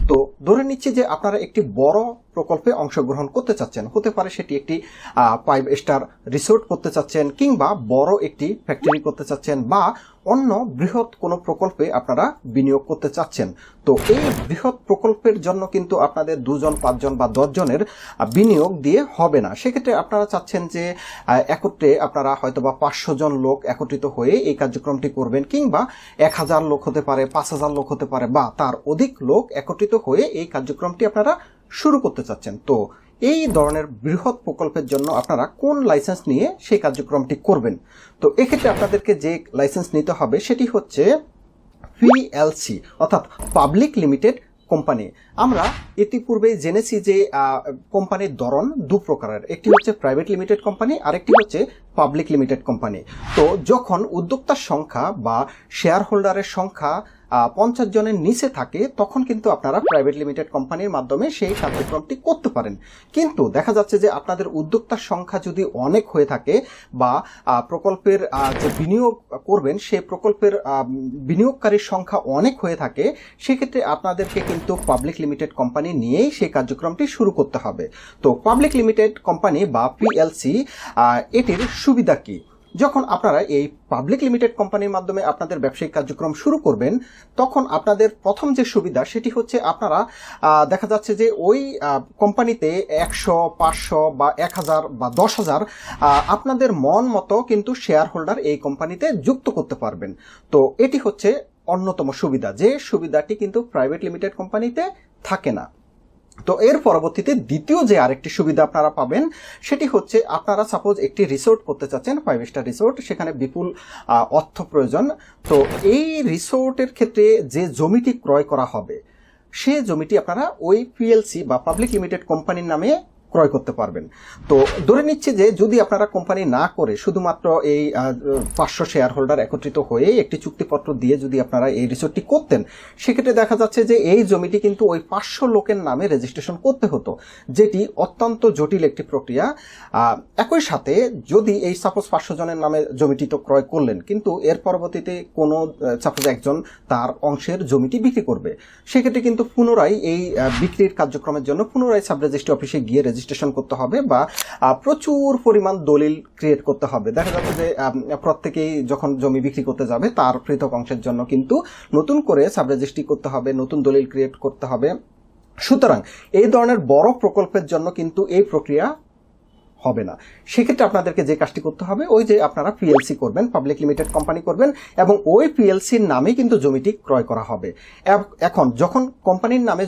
তো ধরে নিচ্ছি যে আপনারা একটি বড় প্রকল্পে অংশগ্রহণ করতে চাচ্ছেন, হতে পারে সেটি একটি 5 স্টার রিসোর্ট করতে চাচ্ছেন, কিংবা বড় একটি ফ্যাক্টরি করতে চাচ্ছেন, বা অন্য বৃহৎ কোনো প্রকল্পে আপনারা বিনিয়োগ করতে চাচ্ছেন। তো এই বৃহৎ প্রকল্পের জন্য কিন্তু আপনাদের 2 জন 5 জন বা 10 জনের বিনিয়োগ দিয়ে হবে না। সেক্ষেত্রে আপনারা চাচ্ছেন যে একত্রে আপনারা হয়তো বা 500 জন লোক একত্রিত হয়ে এই কার্যক্রমটি করবেন, কিংবা 1000 লোক হতে পারে, 5000 লোক হতে পারে, বা তার অধিক লোক একত্রিত হয়ে এই কার্যক্রমটি আপনারা শুরু করতে চাচ্ছেন। তো এই ধরনের বৃহৎ প্রকল্পের জন্য আপনারা কোন লাইসেন্স নিয়ে সেই কার্যক্রমটি করবেন? তো এক্ষেত্রে আপনাদেরকে যে লাইসেন্স নিতে হবে সেটি হচ্ছে পিএলসি, অর্থাৎ পাবলিক লিমিটেড কোম্পানি। আমরা ইতিপূর্বেই জেনেছি যে কোম্পানির ধরন 2 প্রকারের, একটি হচ্ছে প্রাইভেট লিমিটেড কোম্পানি, আরেকটি হচ্ছে পাবলিক লিমিটেড কোম্পানি। তো যখন উদ্যোক্তার সংখ্যা বা শেয়ার হোল্ডারের সংখ্যা 50 জনের নিচে থাকে, তখন কিন্তু আপনারা প্রাইভেট লিমিটেড কোম্পানির মাধ্যমে সেই কার্যক্রমটি করতে পারেন। কিন্তু দেখা যাচ্ছে যে আপনাদের উদ্যোক্তার সংখ্যা যদি অনেক হয়ে থাকে, বা প্রকল্পের যে বিনিয়োগ করবেন সেই প্রকল্পের বিনিয়োগকারীর সংখ্যা অনেক হয়ে থাকে, সেক্ষেত্রে আপনাদেরকে কিন্তু পাবলিক লিমিটেড কোম্পানি নিয়েই সেই কার্যক্রমটি শুরু করতে হবে। তো পাবলিক লিমিটেড কোম্পানি বা পিএলসি এটির সুবিধা কি? যখন আপনারা এই পাবলিক লিমিটেড কোম্পানির মাধ্যমে আপনাদের ব্যবসায়িক কার্যক্রম শুরু করবেন, তখন আপনাদের প্রথম যে সুবিধা সেটি হচ্ছে আপনারা দেখা যাচ্ছে যে ওই কোম্পানিতে 100, 500 বা 1000 বা 10,000 আপনাদের মন মতো কিন্তু শেয়ার হোল্ডার এই কোম্পানিতে যুক্ত করতে পারবেন। তো এটি হচ্ছে অন্যতম সুবিধা, যে সুবিধাটি কিন্তু প্রাইভেট লিমিটেড কোম্পানিতে থাকে না। তো এর পরবর্তীতে দ্বিতীয় যে আরেকটি সুবিধা আপনারা পাবেন সেটি হচ্ছে, আপনারা সাপোজ একটি রিসোর্ট করতে চাচ্ছেন, 5 স্টার রিসোর্ট, সেখানে বিপুল অর্থ প্রয়োজন। তো এই রিসোর্টের ক্ষেত্রে যে জমিটি ক্রয় করা হবে, সে জমিটি আপনারা ওই পিএলসি বা পাবলিক লিমিটেড কোম্পানির নামে ক্রয় করতে পারবেন। তো ধরে নিচ্ছে যে যদি আপনারা কোম্পানি না করে শুধুমাত্র এই 500 শেয়ার হোল্ডার একত্রিত হয়ে একটি চুক্তিপত্র দিয়ে যদি আপনারা এই রিসোর্টটি করতেন, সেক্ষেত্রে দেখা যাচ্ছে যে এই জমিটি কিন্তু ওই 500 লোকের নামে রেজিস্ট্রেশন করতে হতো, যেটি অত্যন্ত জটিল একটি প্রক্রিয়া। একই সাথে যদি এই সাপোজ 500 জনের নামে জমিটি তো ক্রয় করলেন, কিন্তু এর পরবর্তীতে কোনো সাপোজ একজন তার অংশের জমিটি বিক্রি করবে, সেক্ষেত্রে কিন্তু পুনরায় এই বিক্রির কার্যক্রমের জন্য পুনরায় সাব রেজিস্ট্রি অফিসে গিয়ে রেজিস্ট্রেশন করতে হবে, বা প্রচুর পরিমাণ দলিল ক্রিয়েট করতে হবে। দেখা যাচ্ছে যে প্রত্যেকেই যখন জমি বিক্রি করতে যাবে, তার পৃথক অংশের জন্য কিন্তু নতুন করে সাব রেজিস্ট্রি করতে হবে, নতুন দলিল ক্রিয়েট করতে হবে। সুতরাং এই ধরনের বড় প্রকল্পের জন্য কিন্তু এই প্রক্রিয়া হবে না। সেক্ষেত্রে আপনাদেরকে যে কাজটি করতে হবে, ওই যে আপনারা পিএলসি করবেন, পাবলিক লিমিটেড কোম্পানি করবেন, এবং ওই পিএলসির নামে কিন্তু জমিটি ক্রয় করা হবে। এখন যখন কোম্পানির নামে